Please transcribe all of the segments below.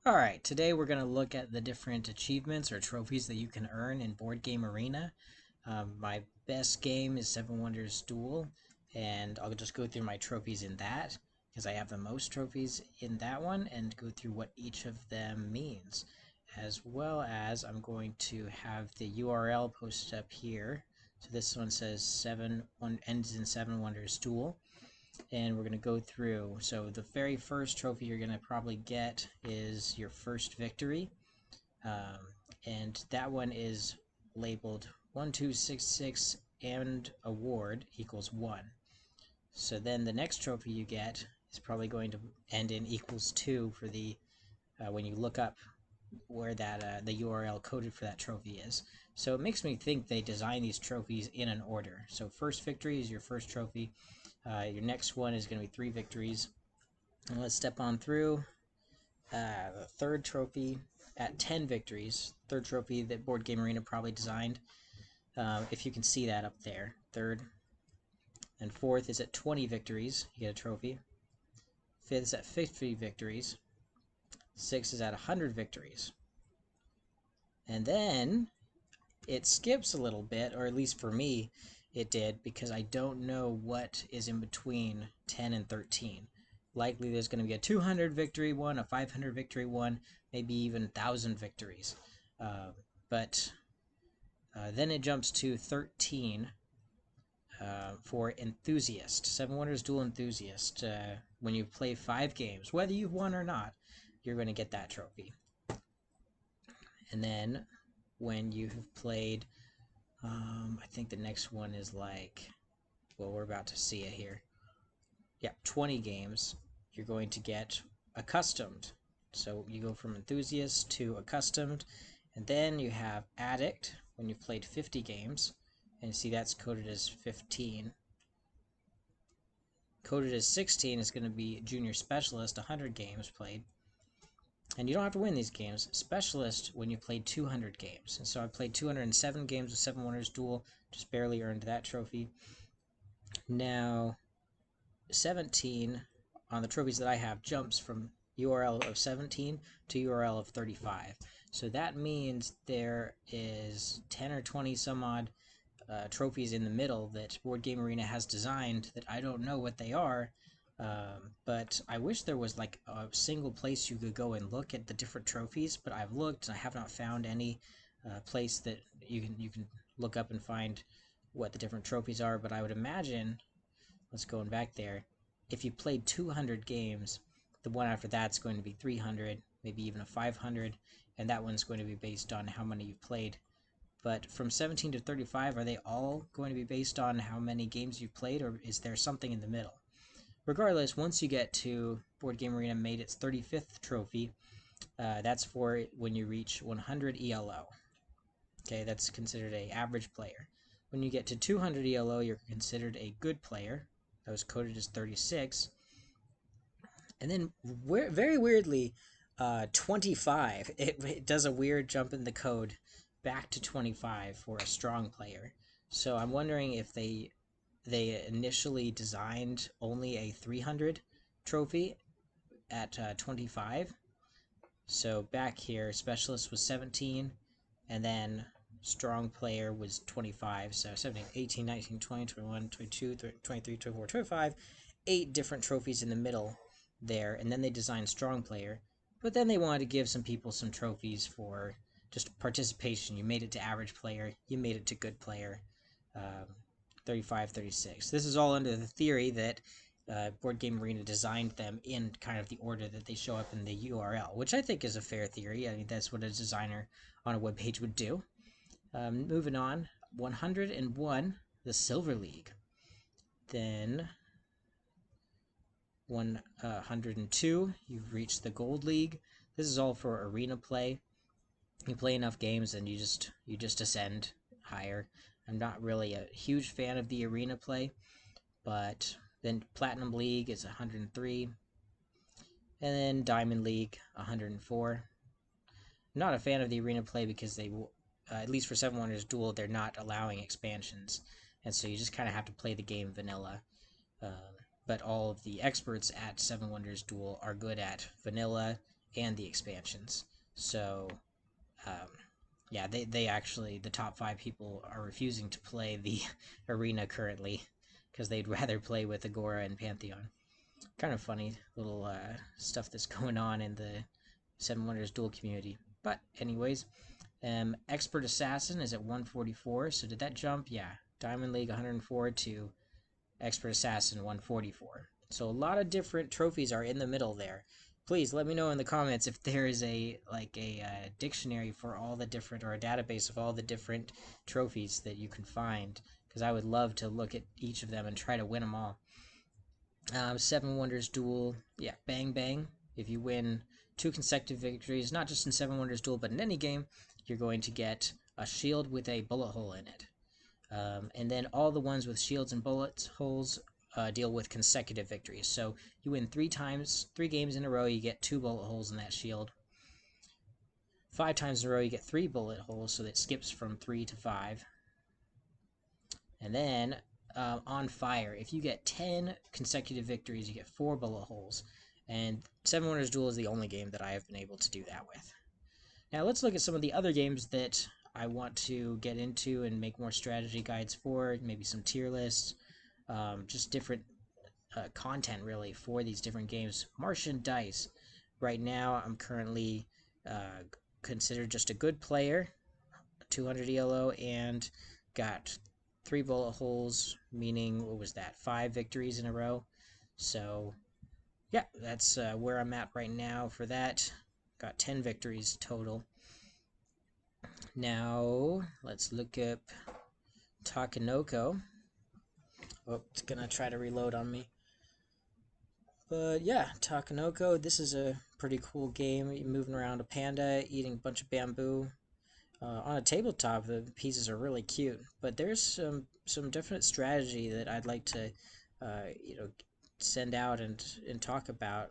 Alright, today we're going to look at the different achievements or trophies that you can earn in Board Game Arena. My best game is Seven Wonders Duel, and I'll just go through my trophies in that, because I have the most trophies in that one, and go through what each of them means. As well as I'm going to have the URL posted up here. So this one says ends in Seven Wonders Duel, and we're going to go through. So the very first trophy you're going to probably get is your first victory, and that one is labeled 1266 and award equals 1. So then the next trophy you get is probably going to end in equals 2 for the when you look up where that the URL coded for that trophy is. So it makes me think they design these trophies in an order. So first victory is your first trophy. Your next one is going to be 3 victories. And let's step on through. The third trophy at 10 victories. Third trophy that Board Game Arena probably designed. If you can see that up there. Third. And fourth is at 20 victories. You get a trophy. Fifth is at 50 victories. Sixth is at 100 victories. And then it skips a little bit, or at least for me it did, because I don't know what is in between 10 and 13. Likely there's going to be a 200 victory one, a 500 victory one, maybe even 1,000 victories. But then it jumps to 13 for Enthusiast. Seven Wonders Duel Enthusiast. When you play 5 games, whether you've won or not, you're going to get that trophy. And then when you have played, I think the next one is like, well, we're about to see it here. Yeah, 20 games, you're going to get Accustomed. So you go from Enthusiast to Accustomed, and then you have Addict when you've played 50 games, and see that's coded as 15. Coded as 16 is going to be Junior Specialist, 100 games played. And you don't have to win these games. Specialist when you played 200 games. And so I played 207 games with Seven Wonders Duel, just barely earned that trophy. Now, 17 on the trophies that I have jumps from URL of 17 to URL of 35. So that means there is 10 or 20 some odd trophies in the middle that Board Game Arena has designed that I don't know what they are. But I wish there was like a single place you could go and look at the different trophies, but I've looked and I have not found any place that you can look up and find what the different trophies are. But I would imagine, let's go back there, if you played 200 games, the one after that's going to be 300, maybe even a 500, and that one's going to be based on how many you've played. But from 17 to 35, are they all going to be based on how many games you've played, or is there something in the middle? Regardless, once you get to Board Game Arena made its 35th trophy, that's for when you reach 100 ELO. Okay, that's considered an average player. When you get to 200 ELO, you're considered a good player. That was coded as 36. And then, very weirdly, 25, it does a weird jump in the code back to 25 for a strong player. So I'm wondering if they initially designed only a 300 trophy at 25. So back here, Specialist was 17, and then Strong Player was 25. So 17, 18, 19, 20, 21, 22, 23, 24, 25. 8 different trophies in the middle there, and then they designed Strong Player. But then they wanted to give some people some trophies for just participation. You made it to Average Player, you made it to Good Player. 35, 36. This is all under the theory that Board Game Arena designed them in kind of the order that they show up in the URL, which I think is a fair theory. I mean, that's what a designer on a web page would do. Moving on, 101, the Silver League. Then 102, you've reached the Gold League. This is all for arena play. You play enough games and you just ascend higher. I'm not really a huge fan of the arena play, but then Platinum League is 103, and then Diamond League 104. I'm not a fan of the arena play because they, at least for Seven Wonders Duel, they're not allowing expansions, and so you just kind of have to play the game vanilla. But all of the experts at Seven Wonders Duel are good at vanilla and the expansions. So yeah, they actually, the top 5 people are refusing to play the arena currently because they'd rather play with Agora and Pantheon. Kind of funny little stuff that's going on in the Seven Wonders duel community. But anyways, Expert Assassin is at 144. So did that jump? Yeah, Diamond League 104 to Expert Assassin 144. So a lot of different trophies are in the middle there. Please let me know in the comments if there is a dictionary for all the different, or a database of all the different trophies that you can find, because I would love to look at each of them and try to win them all. Seven Wonders Duel, yeah, Bang Bang. If you win 2 consecutive victories, not just in Seven Wonders Duel, but in any game, you're going to get a shield with a bullet hole in it. And then all the ones with shields and bullet holes deal with consecutive victories. So you win 3 games in a row, you get 2 bullet holes in that shield. 5 times in a row, you get 3 bullet holes, so that skips from 3 to 5. And then on fire, if you get 10 consecutive victories, you get 4 bullet holes. And Seven Wonders Duel is the only game that I have been able to do that with. Now let's look at some of the other games that I want to get into and make more strategy guides for, maybe some tier lists, just different content really for these different games. Martian Dice. Right now I'm currently considered just a good player, 200 ELO, and got 3 bullet holes, meaning, what was that, 5 victories in a row. So yeah, that's where I'm at right now for that. Got 10 victories total. Now let's look up Takenoko. Oh, it's gonna try to reload on me. But yeah, Takenoko, this is a pretty cool game. You're moving around a panda, eating a bunch of bamboo. On a tabletop, the pieces are really cute, but there's some definite strategy that I'd like to, send out and talk about.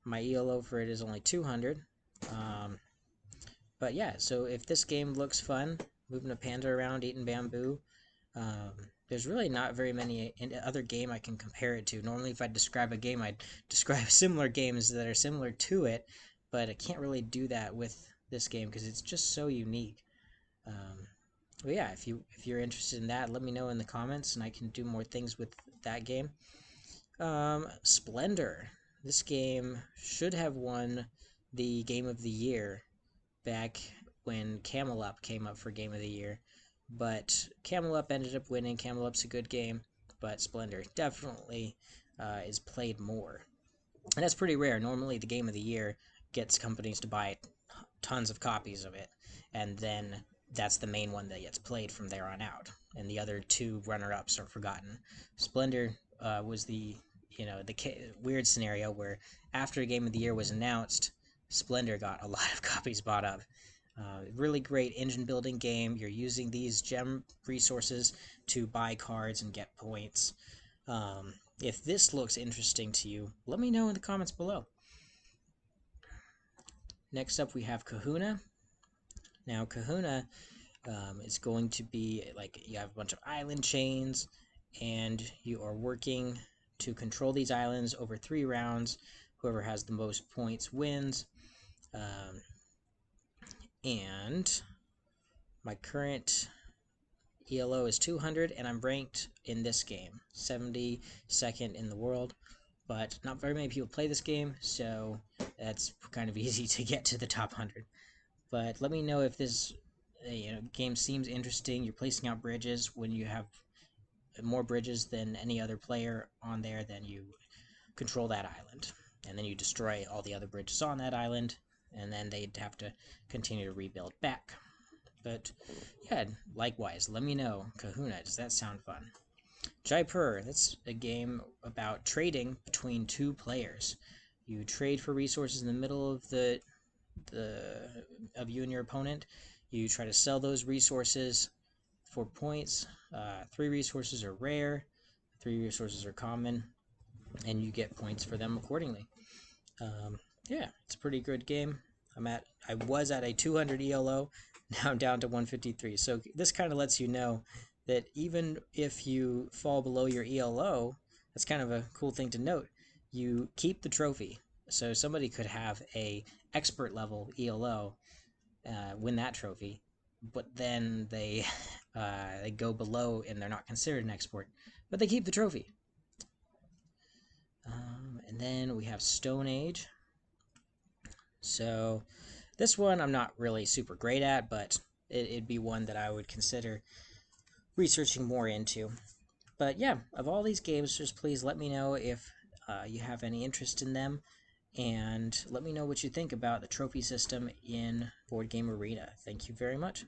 My ELO for it is only 200. But yeah, so if this game looks fun, moving a panda around, eating bamboo, there's really not very many other game I can compare it to. Normally, if I describe a game, I'd describe similar games that are similar to it, but I can't really do that with this game because it's just so unique. But yeah, if you're interested in that, let me know in the comments, and I can do more things with that game. Splendor. This game should have won the Game of the Year back when Camel Up came up for Game of the Year, but Camel Up ended up winning. Camel Up's a good game, but Splendor definitely is played more. And that's pretty rare. Normally, the Game of the Year gets companies to buy tons of copies of it, and then that's the main one that gets played from there on out. And the other 2 runner-ups are forgotten. Splendor was the weird scenario where after Game of the Year was announced, Splendor got a lot of copies bought up. Really great engine building game. You're using these gem resources to buy cards and get points. If this looks interesting to you, let me know in the comments below. Next up, we have Kahuna. Now, Kahuna is going to be like, you have a bunch of island chains, and you are working to control these islands over 3 rounds. Whoever has the most points wins. And my current ELO is 200, and I'm ranked in this game 72nd in the world, but not very many people play this game, so that's kind of easy to get to the top 100. But let me know if this game seems interesting. You're placing out bridges. When you have more bridges than any other player on there, then you control that island, and then you destroy all the other bridges on that island, and then they'd have to continue to rebuild back. But yeah, likewise, let me know. Kahuna, does that sound fun? Jaipur, that's a game about trading between 2 players. You trade for resources in the middle of of you and your opponent. You try to sell those resources for points. 3 resources are rare, 3 resources are common, and you get points for them accordingly. Yeah, it's a pretty good game. I was at a 200 ELO, now I'm down to 153. So this kind of lets you know that even if you fall below your ELO, that's kind of a cool thing to note. You keep the trophy. So somebody could have a expert level ELO, win that trophy, but then they they go below and they're not considered an expert, but they keep the trophy. And then we have Stone Age. So this one I'm not really super great at, but it'd be one that I would consider researching more into. But yeah, of all these games, just please let me know if you have any interest in them, and let me know what you think about the trophy system in Board Game Arena. Thank you very much.